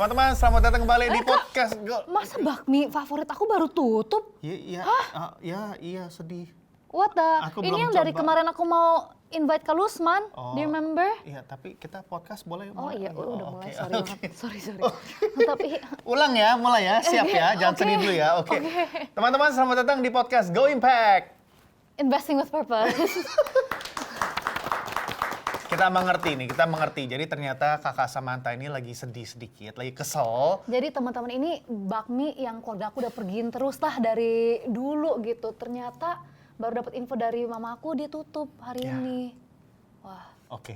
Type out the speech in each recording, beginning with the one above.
Teman-teman, selamat datang kembali di podcast. Masa bakmi favorit aku baru tutup? Iya, sedih. What the? Aku Ini belum yang dari coba. kemarin aku mau invite ke Lusman. Do you remember? Iya, tapi kita podcast boleh. Oh iya, udah mulai. Sorry oke. banget. Sorry. Tapi Ulang ya, mulai ya. Siap ya, jangan sedih dulu ya. Oke. Teman-teman, selamat datang di podcast Go ImpACT. investing with purpose. Kita mengerti. Jadi ternyata kakak Samantha ini lagi sedih sedikit, lagi kesel. Jadi teman-teman, ini bakmi yang keluarga aku udah pergiin terus lah dari dulu gitu. Ternyata baru dapat info dari mamaku dia tutup hari ini. Wah. Oke.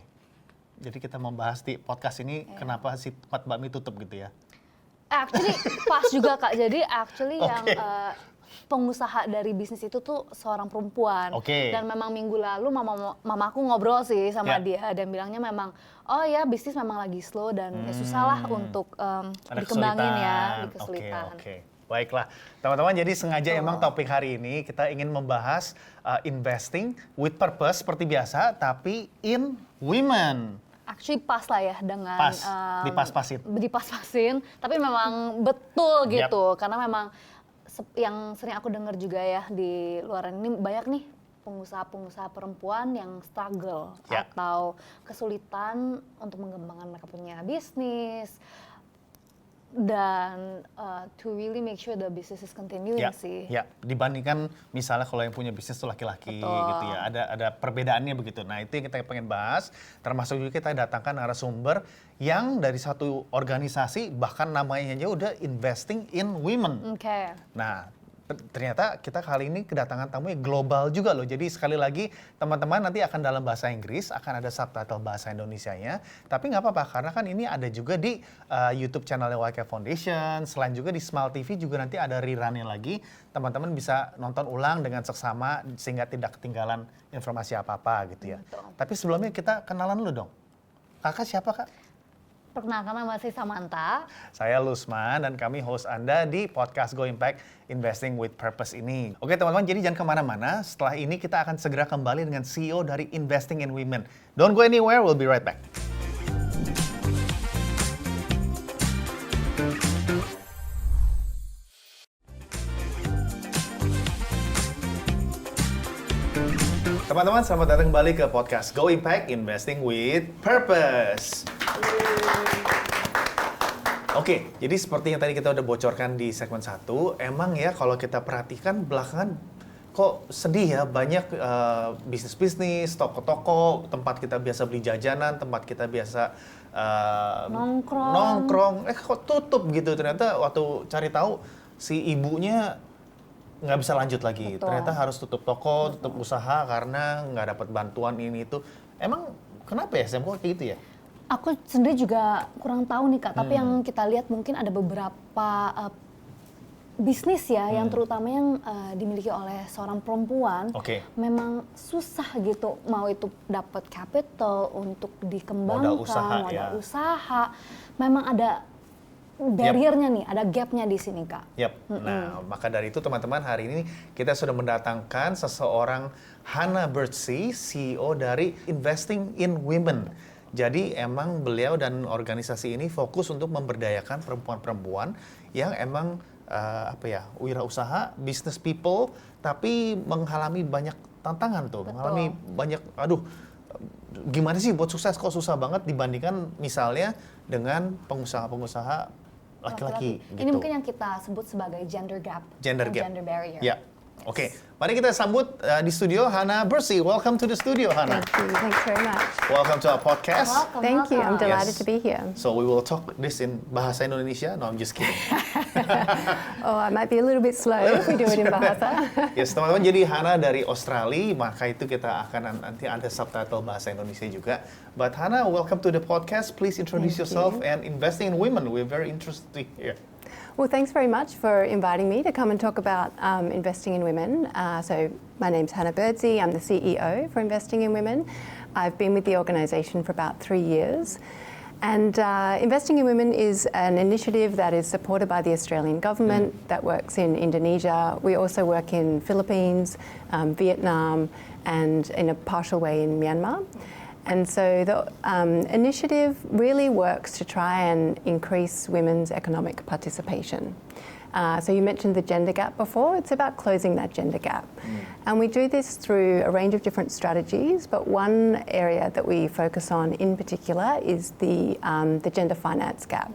Jadi kita membahas di podcast ini kenapa si tempat bakmi tutup gitu ya. Actually pas juga Kak. Jadi yang pengusaha dari bisnis itu tuh seorang perempuan. Dan memang minggu lalu mamaku ngobrol sih sama dia dan bilangnya memang bisnis memang lagi slow dan susah lah untuk dikembangin ya, di kesulitan. Oke. Baiklah, teman-teman, jadi sengaja emang topik hari ini kita ingin membahas investing with purpose seperti biasa, tapi in women. Actually pas lah ya dengan dipas-pasin, tapi memang betul gitu, karena memang yang sering aku dengar juga ya di luaran ini banyak nih pengusaha-pengusaha perempuan yang struggle atau kesulitan untuk mengembangkan mereka punya bisnis dan to really make sure the business is continuing sih. Ya, dibandingkan misalnya kalau yang punya bisnis itu laki-laki gitu ya, ada perbedaannya begitu. Nah, itu yang kita pengen bahas, termasuk juga kita datangkan narasumber yang dari satu organisasi, bahkan namanya aja udah investing in women. Nah, ternyata kita kali ini kedatangan tamu yang global juga loh. Jadi sekali lagi teman-teman nanti akan dalam bahasa Inggris, akan ada subtitle bahasa Indonesianya. Tapi nggak apa-apa karena kan ini ada juga di YouTube channelnya YK Foundation. Selain juga di Smile TV juga nanti ada rerunnya lagi. Teman-teman bisa nonton ulang dengan seksama sehingga tidak ketinggalan informasi apa-apa gitu ya. Tapi sebelumnya kita kenalan dulu dong. Kakak siapa Kak? Perkenalkan, nama saya Samantha. Saya Lusman dan kami host Anda di podcast Go ImpACT Investing with Purpose ini. Oke teman-teman, jadi jangan kemana-mana. Setelah ini kita akan segera kembali dengan CEO dari Investing in Women. Don't go anywhere, we'll be right back. Teman-teman, selamat datang kembali ke podcast Go ImpACT Investing with Purpose. Oke, jadi seperti yang tadi kita udah bocorkan di segmen 1, emang ya kalau kita perhatikan belakangan kok sedih ya, banyak bisnis-bisnis, toko-toko, tempat kita biasa beli jajanan, tempat kita biasa nongkrong, kok tutup gitu. Ternyata waktu cari tahu si ibunya nggak bisa lanjut lagi. Ternyata harus tutup toko, tutup usaha karena nggak dapat bantuan ini itu. Emang kenapa ya, Sam, kok kayak gitu ya? Aku sendiri juga kurang tahu nih Kak, tapi yang kita lihat mungkin ada beberapa bisnis ya, yang terutama yang dimiliki oleh seorang perempuan, memang susah gitu, mau itu dapat capital untuk dikembangkan, modal usaha, memang ada barrier-nya nih, ada gap-nya di sini Kak. Nah, maka dari itu teman-teman, hari ini kita sudah mendatangkan seseorang, Hannah Birdsey, CEO dari Investing in Women. Jadi emang beliau dan organisasi ini fokus untuk memberdayakan perempuan-perempuan yang emang wirausaha, business people, tapi mengalami banyak tantangan tuh, mengalami banyak, gimana sih buat sukses, kok susah banget dibandingkan misalnya dengan pengusaha-pengusaha laki-laki. Gitu. Ini mungkin yang kita sebut sebagai gender gap. Gender barrier. Ya. Oke, mari kita sambut di studio Hannah Birdsey. Welcome to the studio, Hannah. Thank you. Thanks very much. Welcome to our podcast. Thank you. I'm delighted to be here. So we will talk this in bahasa Indonesia. No, I'm just kidding. I might be a little bit slow if we do it in bahasa. Yes, teman-teman. Jadi Hannah dari Australia, maka itu kita akan nanti ada subtitle bahasa Indonesia juga. But Hannah, welcome to the podcast. Please introduce yourself and investing in women. We're very interested to hear. Well, thanks very much for inviting me to come and talk about investing in women. So my name's Hannah Birdsey. I'm the CEO for Investing in Women. I've been with the organisation for about 3 years. And Investing in Women is an initiative that is supported by the Australian government that works in Indonesia. We also work in Philippines, Vietnam, and in a partial way in Myanmar. And so the initiative really works to try and increase women's economic participation. So you mentioned the gender gap before. It's about closing that gender gap. And we do this through a range of different strategies, but one area that we focus on in particular is the gender finance gap.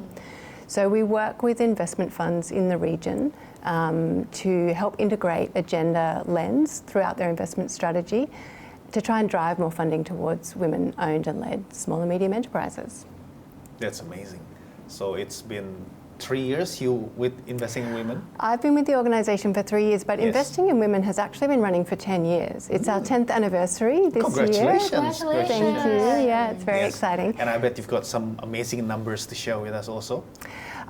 So we work with investment funds in the region to help integrate a gender lens throughout their investment strategy to try and drive more funding towards women-owned and led small and medium enterprises. That's amazing. So it's been 3 years you with Investing in Women? I've been with the organisation for 3 years, but Investing in Women has actually been running for 10 years. It's our 10th anniversary this year. Congratulations. Thank you. Yeah, it's very exciting. And I bet you've got some amazing numbers to share with us also.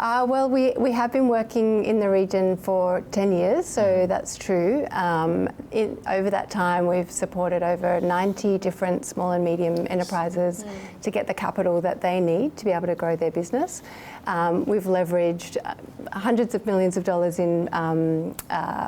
Well, we have been working in the region for 10 years, so that's true. Over that time, we've supported over 90 different small and medium enterprises to get the capital that they need to be able to grow their business. We've leveraged hundreds of millions of dollars in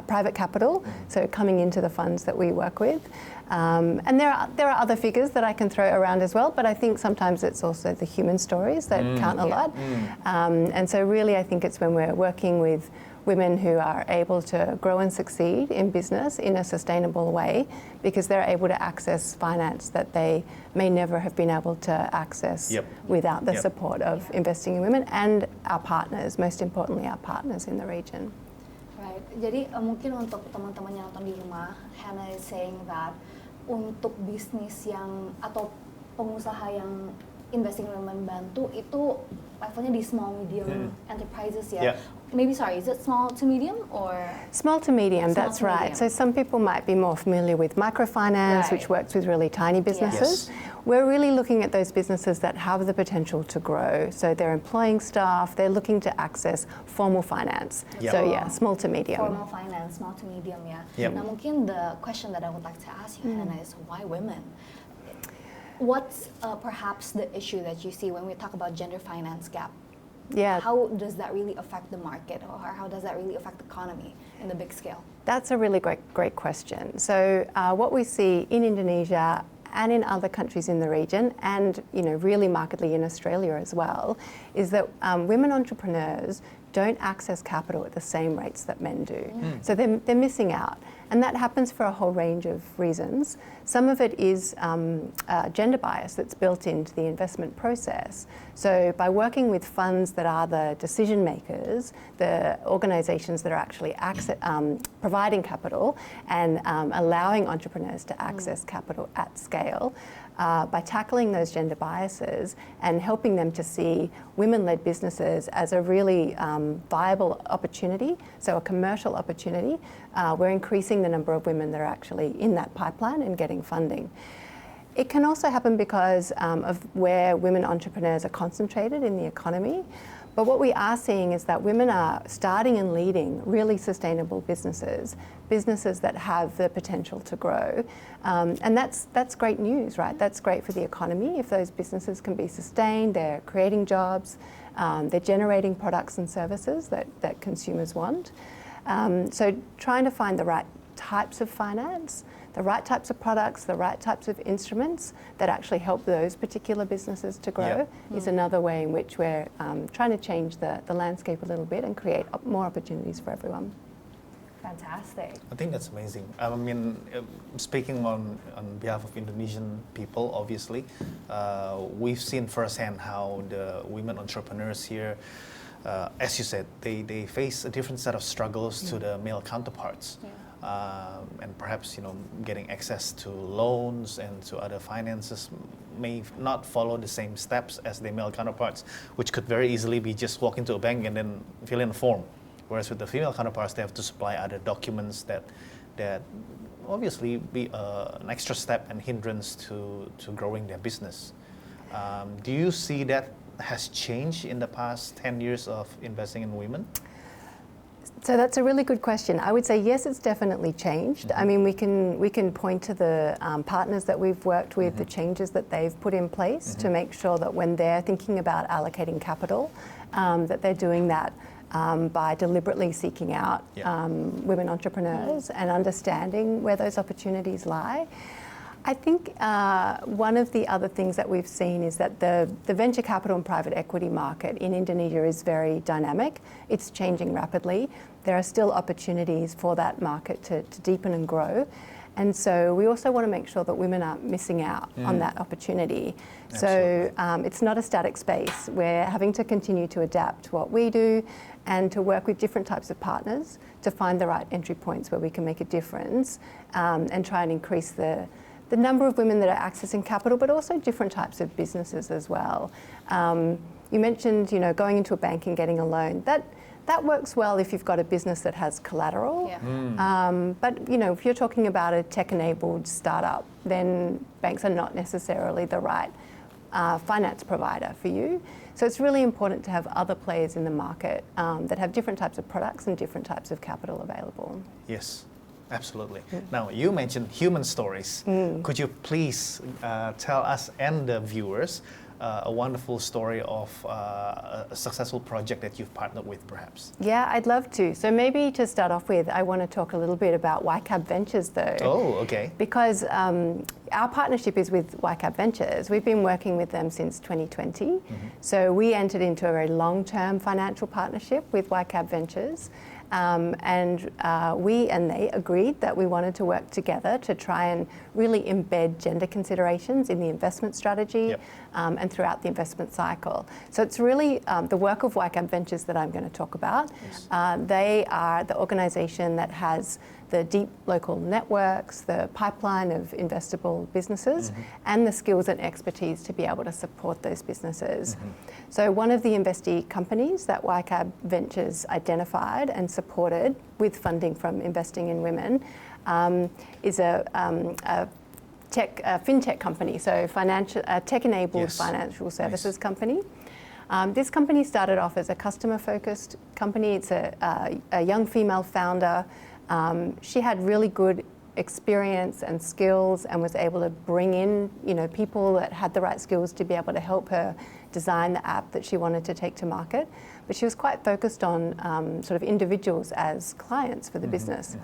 private capital, so coming into the funds that we work with. And there are other figures that I can throw around as well, but I think sometimes it's also the human stories that count a lot. And so really I think it's when we're working with women who are able to grow and succeed in business in a sustainable way because they're able to access finance that they may never have been able to access without the support of Investing in Women and our partners, most importantly our partners in the region. Right. Jadi mungkin untuk teman-teman yang nonton di rumah, Hannah is saying that untuk bisnis yang atau pengusaha yang Investing in Women bantu itu levelnya di small medium enterprises ya. Maybe is it small to medium or? Small to medium, that's right. So some people might be more familiar with microfinance, which works with really tiny businesses. We're really looking at those businesses that have the potential to grow. So they're employing staff, they're looking to access formal finance. So small to medium. Formal finance, small to medium ya. Nah mungkin the question that I would like to ask you, Hannah, is why women? What's perhaps the issue that you see when we talk about gender finance gap? How does that really affect the market, or how does that really affect the economy in the big scale? That's a really great question. So what we see in Indonesia and in other countries in the region, and really markedly in Australia as well, is that women entrepreneurs don't access capital at the same rates that men do. So they're missing out. And that happens for a whole range of reasons. Some of it is gender bias that's built into the investment process. So by working with funds that are the decision makers, the organisations that are actually providing capital and allowing entrepreneurs to access capital at scale, by tackling those gender biases and helping them to see women-led businesses as a really viable opportunity, so a commercial opportunity, we're increasing the number of women that are actually in that pipeline and getting funding. It can also happen because of where women entrepreneurs are concentrated in the economy. But what we are seeing is that women are starting and leading really sustainable businesses that have the potential to grow. And that's great news, right? That's great for the economy. If those businesses can be sustained, they're creating jobs, they're generating products and services that consumers want. So trying to find the right types of finance, the right types of products, the right types of instruments that actually help those particular businesses to grow is another way in which we're trying to change the landscape a little bit and create more opportunities for everyone. Fantastic. I think that's amazing. I mean, speaking on behalf of Indonesian people, obviously, we've seen firsthand how the women entrepreneurs here, as you said, they face a different set of struggles to the male counterparts. And perhaps getting access to loans and to other finances may not follow the same steps as their male counterparts, which could very easily be just walk into a bank and then fill in a form. Whereas with the female counterparts, they have to supply other documents that obviously be an extra step and hindrance to growing their business. Do you see that has changed in the past 10 years of Investing in Women? So that's a really good question. I would say yes, it's definitely changed. I mean, we can point to the partners that we've worked with, the changes that they've put in place to make sure that when they're thinking about allocating capital, that they're doing that by deliberately seeking out women entrepreneurs and understanding where those opportunities lie. I think one of the other things that we've seen is that the venture capital and private equity market in Indonesia is very dynamic. It's changing rapidly. There are still opportunities for that market to deepen and grow. And so we also want to make sure that women aren't missing out on that opportunity. Absolutely. So it's not a static space. We're having to continue to adapt what we do and to work with different types of partners to find the right entry points where we can make a difference and try and increase the number of women that are accessing capital, but also different types of businesses as well. You mentioned, going into a bank and getting a loan. That works well if you've got a business that has collateral. Yeah. But if you're talking about a tech-enabled startup, then banks are not necessarily the right finance provider for you. So it's really important to have other players in the market that have different types of products and different types of capital available. Yes. Absolutely. Now, you mentioned human stories. Could you please tell us and the viewers a wonderful story of a successful project that you've partnered with, perhaps? Yeah, I'd love to. So maybe to start off with, I want to talk a little bit about YCAB Ventures, though. Oh, okay. Because our partnership is with YCAB Ventures. We've been working with them since 2020. So we entered into a very long-term financial partnership with YCAB Ventures. And we and they agreed that we wanted to work together to try and really embed gender considerations in the investment strategy and throughout the investment cycle. So it's really the work of YCAB Ventures that I'm going to talk about. Yes. They are the organisation that has the deep local networks, the pipeline of investable businesses, and the skills and expertise to be able to support those businesses. So one of the investee companies that YCAB Ventures identified and supported with funding from Investing in Women is a fintech company, so tech-enabled financial services company. This company started off as a customer-focused company. It's a young female founder. She had really good experience and skills and was able to bring in, people that had the right skills to be able to help her design the app that she wanted to take to market. But she was quite focused on sort of individuals as clients for the business.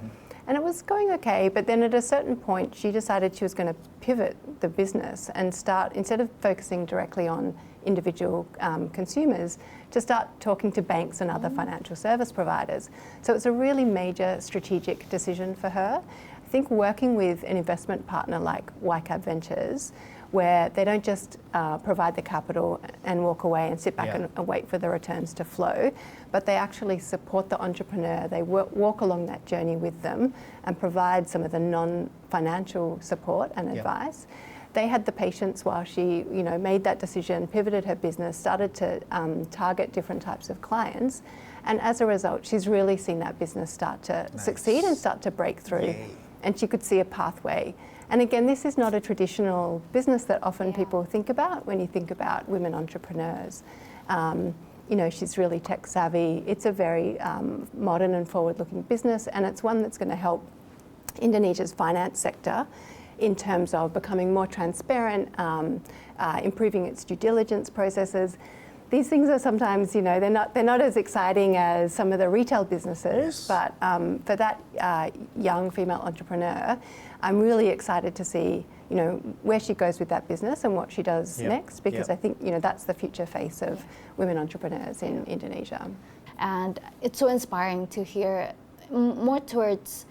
And it was going okay, but then at a certain point, she decided she was going to pivot the business and start, instead of focusing directly on individual consumers, to start talking to banks and other financial service providers. So it's a really major strategic decision for her. I think working with an investment partner like YCAB Ventures, where they don't just provide the capital and walk away and sit back and wait for the returns to flow, but they actually support the entrepreneur. They walk along that journey with them and provide some of the non-financial support and advice. They had the patience while she, made that decision, pivoted her business, started to target different types of clients, and as a result, she's really seen that business start to succeed and start to break through. Yay. And she could see a pathway. And again, this is not a traditional business that often people think about when you think about women entrepreneurs. She's really tech savvy. It's a very modern and forward-looking business, and it's one that's going to help Indonesia's finance sector in terms of becoming more transparent, improving its due diligence processes. These things are sometimes, they're not as exciting as some of the retail businesses, but for that young female entrepreneur, I'm really excited to see, where she goes with that business and what she does next, because I think, that's the future face of women entrepreneurs in Indonesia. And it's so inspiring to hear more towards,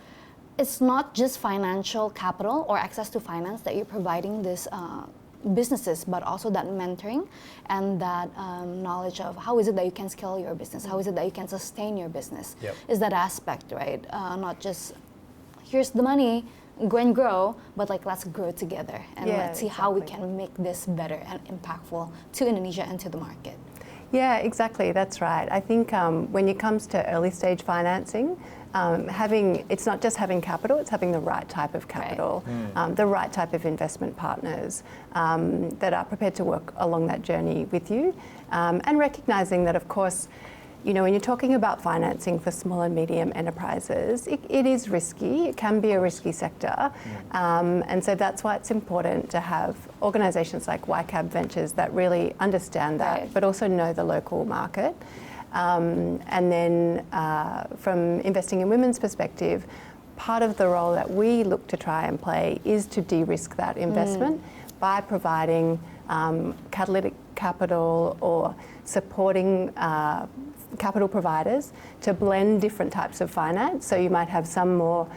it's not just financial capital or access to finance that you're providing this businesses, but also that mentoring and that knowledge of how is it that you can scale your business, how is it that you can sustain your business, is that aspect, right? Not just, here's the money, go and grow, but let's grow together and let's see how we can make this better and impactful to Indonesia and to the market. Yeah, exactly, that's right. I think when it comes to early stage financing, it's not just having capital, it's having the right type of capital, the right type of investment partners that are prepared to work along that journey with you, and recognizing that, of course, when you're talking about financing for small and medium enterprises, it is risky. It can be a risky sector. And so that's why it's important to have organizations like YCAB Ventures that really understand that, but also know the local market. And then from Investing in Women's perspective, part of the role that we look to try and play is to de-risk that investment by providing catalytic capital or supporting capital providers to blend different types of finance. So you might have some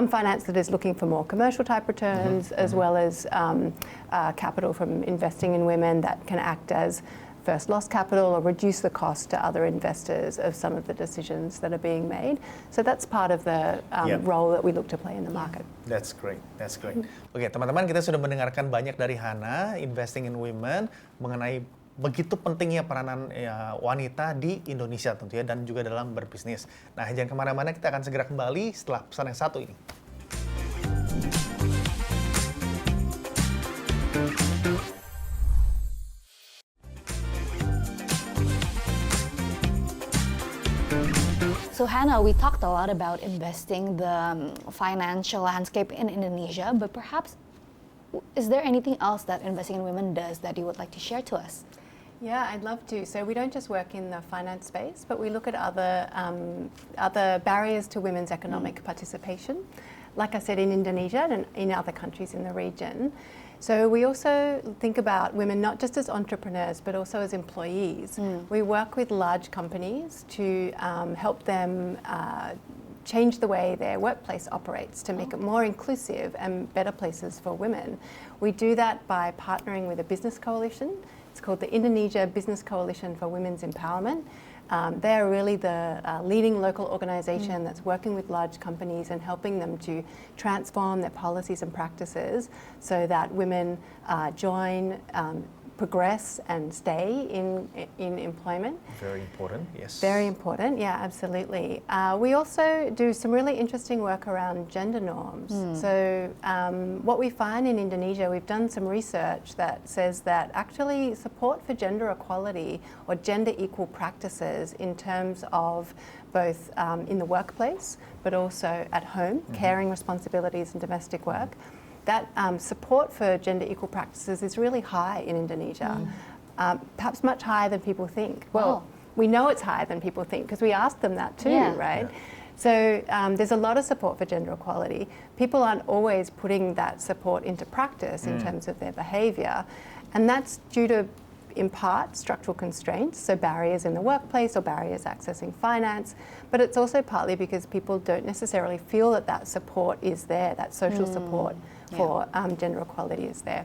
finance that is looking for more commercial type returns, as well as capital from investing in women that can act as first loss capital or reduce the cost to other investors of some of the decisions that are being made. So that's part of the role that we look to play in the market. That's great. Oke, teman-teman, kita sudah mendengarkan banyak dari Hana, Investing in Women, mengenai begitu pentingnya peranan wanita di Indonesia tentunya dan juga dalam berbisnis. Nah, jangan kemana-mana, kita akan segera kembali setelah pesan yang satu ini. So Hannah, we talked a lot about investing, the financial landscape in Indonesia, but perhaps is there anything else that Investing in Women does that you would like to share to us? Yeah, I'd love to. So we don't just work in the finance space, but we look at other barriers to women's economic participation, like I said, in Indonesia and in other countries in the region. So we also think about women not just as entrepreneurs, but also as employees. We work with large companies to help them change the way their workplace operates to make it more inclusive and better places for women. We do that by partnering with a business coalition. It's called the Indonesia Business Coalition for Women's Empowerment. They're really the leading local organisation that's working with large companies and helping them to transform their policies and practices so that women join, progress and stay in employment. Very important, yes. Very important, yeah, absolutely. We also do some really interesting work around gender norms. So what we find in Indonesia, we've done some research that says that actually support for gender equality or gender equal practices in terms of both in the workplace, but also at home, caring responsibilities and domestic work, that support for gender equal practices is really high in Indonesia, perhaps much higher than people think. Well, we know it's higher than people think because we asked them that too, right? Yeah. So there's a lot of support for gender equality. People aren't always putting that support into practice in terms of their behaviour, and that's due to, in part, structural constraints, so barriers in the workplace or barriers accessing finance, but it's also partly because people don't necessarily feel that that support is there, that social support for gender equality is there.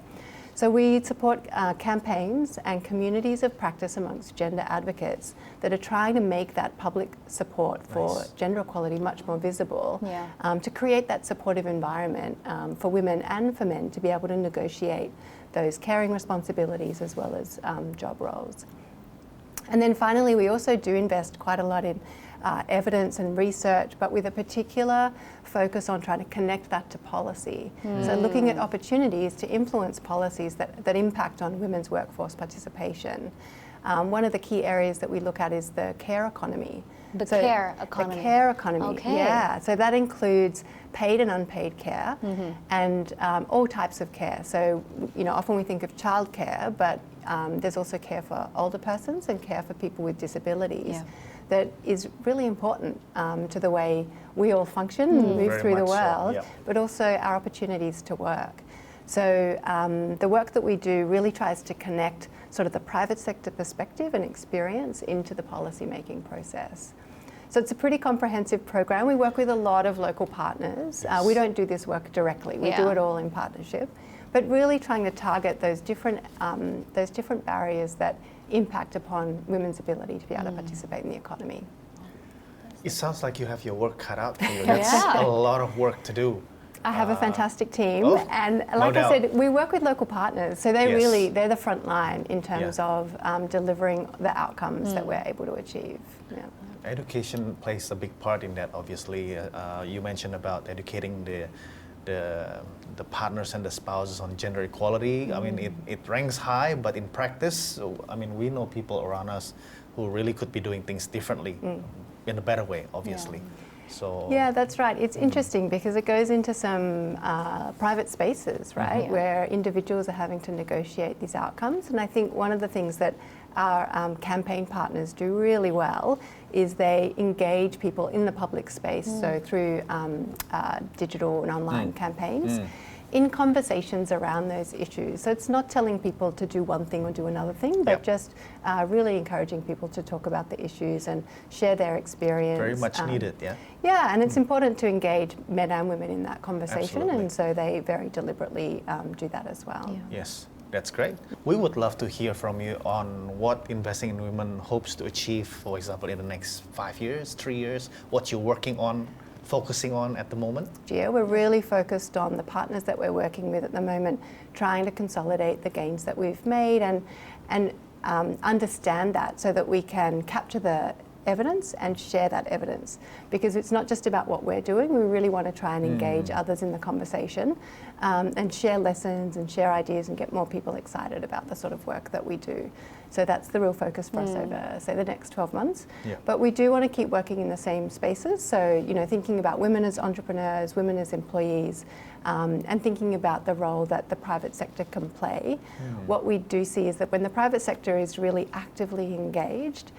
So we support campaigns and communities of practice amongst gender advocates that are trying to make that public support for gender equality much more visible, to create that supportive environment for women and for men to be able to negotiate those caring responsibilities as well as job roles. And then finally, we also do invest quite a lot in evidence and research, but with a particular focus on trying to connect that to policy. So looking at opportunities to influence policies that impact on women's workforce participation. One of the key areas that we look at is the care economy. The care economy. The care economy, okay. Yeah. So that includes paid and unpaid care and all types of care. So, often we think of childcare, but there's also care for older persons and care for people with disabilities. That is really important to the way we all function and move Very through the much world, so, but also our opportunities to work. So the work that we do really tries to connect sort of the private sector perspective and experience into the policy making process. So it's a pretty comprehensive program. We work with a lot of local partners. We don't do this work directly. We do it all in partnership, but really trying to target those different barriers that impact upon women's ability to be able to participate in the economy. It sounds like you have your work cut out for you. That's a lot of work to do. I have a fantastic team, and like I said, we work with local partners, so they're the front line in terms of delivering the outcomes that we're able to achieve. Yeah. Education plays a big part in that, obviously. You mentioned about educating the partners and the spouses on gender equality. I mean, it ranks high, but in practice, I mean, we know people around us who really could be doing things differently in a better way, obviously. So yeah, that's right. It's interesting because it goes into some private spaces, right, where individuals are having to negotiate these outcomes. And I think one of the things that our campaign partners do really well is they engage people in the public space, so through digital and online campaigns, in conversations around those issues. So it's not telling people to do one thing or do another thing, but just really encouraging people to talk about the issues and share their experience. Very much needed, yeah? Yeah, and it's important to engage men and women in that conversation, Absolutely. and so they very deliberately do that as well. Yeah. Yes, that's great. We would love to hear from you on what investing in women hopes to achieve, for example, in the next 5 years, 3 years, what you're working on, focusing on at the moment? Yeah, we're really focused on the partners that we're working with at the moment, trying to consolidate the gains that we've made and understand that so that we can capture the evidence and share that evidence, because it's not just about what we're doing. We really want to try and engage others in the conversation and share lessons and share ideas and get more people excited about the sort of work that we do. So that's the real focus for us over, say, the next 12 months. Yeah. But we do want to keep working in the same spaces. So, you know, thinking about women as entrepreneurs, women as employees, and thinking about the role that the private sector can play. What we do see is that when the private sector is really actively engaged,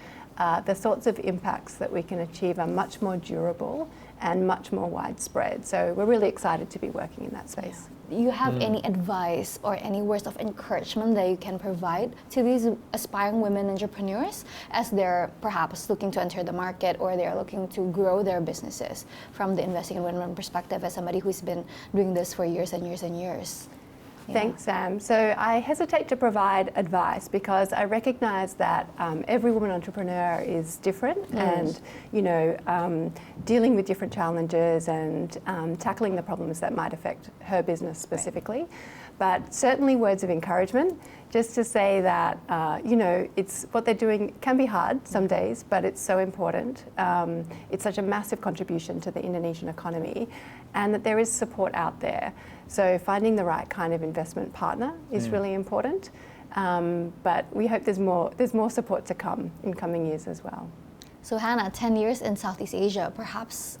the sorts of impacts that we can achieve are much more durable and much more widespread. So we're really excited to be working in that space. Do you have any advice or any words of encouragement that you can provide to these aspiring women entrepreneurs as they're perhaps looking to enter the market or they're looking to grow their businesses from the investing in women perspective as somebody who's been doing this for years and years and years? Yeah. Thanks, Sam. So I hesitate to provide advice because I recognize that every woman entrepreneur is different and, you know, dealing with different challenges and tackling the problems that might affect her business specifically. But certainly words of encouragement, just to say that, you know, it's what they're doing can be hard some days, but it's so important. It's such a massive contribution to the Indonesian economy, and that there is support out there. So finding the right kind of investment partner is really important. But we hope there's more support to come in coming years as well. So Hannah, 10 years in Southeast Asia, perhaps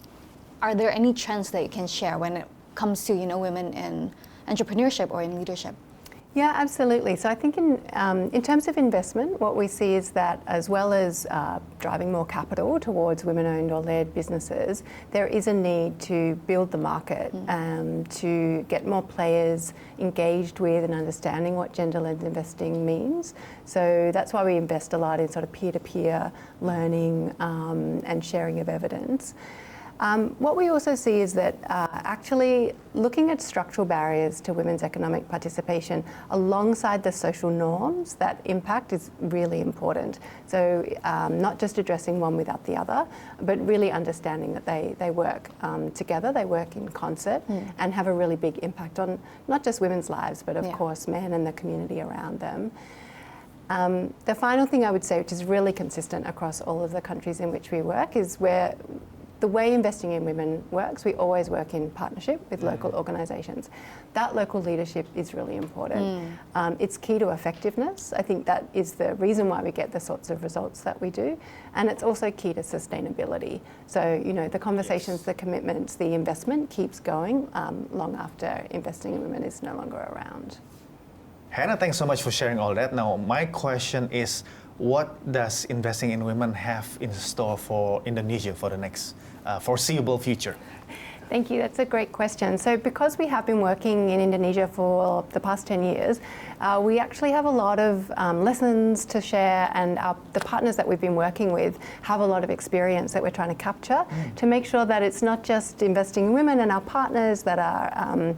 are there any trends that you can share when it comes to, you know, women in entrepreneurship or in leadership? Yeah, absolutely. So I think in terms of investment, what we see is that as well as driving more capital towards women-owned or led businesses, there is a need to build the market, to get more players engaged with and understanding what gender-led investing means. So that's why we invest a lot in sort of peer-to-peer learning and sharing of evidence. What we also see is that actually looking at structural barriers to women's economic participation alongside the social norms that impact is really important. So not just addressing one without the other, but really understanding that they work together, they work in concert and have a really big impact on not just women's lives, but of course men and the community around them. The final thing I would say, which is really consistent across all of the countries in which we work, is where the way investing in women works, we always work in partnership with local organisations. That local leadership is really important. It's key to effectiveness. I think that is the reason why we get the sorts of results that we do. And it's also key to sustainability. So, you know, the conversations, the commitments, the investment keeps going long after investing in women is no longer around. Hannah, thanks so much for sharing all that. Now, my question is, what does investing in women have in store for Indonesia for the next foreseeable future? Thank you. That's a great question. So because we have been working in Indonesia for the past 10 years, we actually have a lot of lessons to share, and the partners that we've been working with have a lot of experience that we're trying to capture to make sure that it's not just investing in women and our partners that are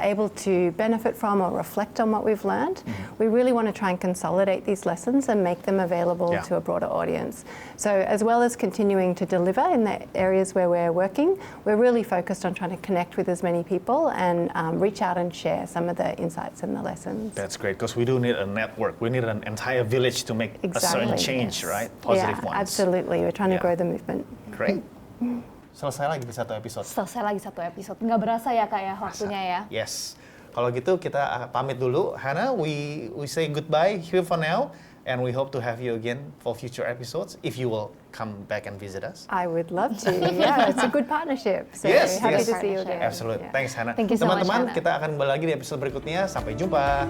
able to benefit from or reflect on what we've learned. We really want to try and consolidate these lessons and make them available to a broader audience. So as well as continuing to deliver in the areas where we're working, we're really focused on trying to connect with as many people and reach out and share some of the insights and the lessons. That's great, because we do need a network. We need an entire village to make a certain change, right? Positive ones. Absolutely. We're trying to grow the movement. Great. Selesai lagi di satu episode. Selesai lagi satu episode. Nggak berasa ya Kak ya waktunya ya? Yes. Kalau gitu kita pamit dulu. Hannah, we say goodbye here for now. and we hope to have you again for future episodes if you will come back and visit us. I would love to. Yeah, it's a good partnership. So Yes, happy yes. to see you again. Absolutely. Yeah. Thanks, Hannah. Thank you so much, Teman-teman, Hannah. kita akan kembali lagi di episode berikutnya. Sampai jumpa.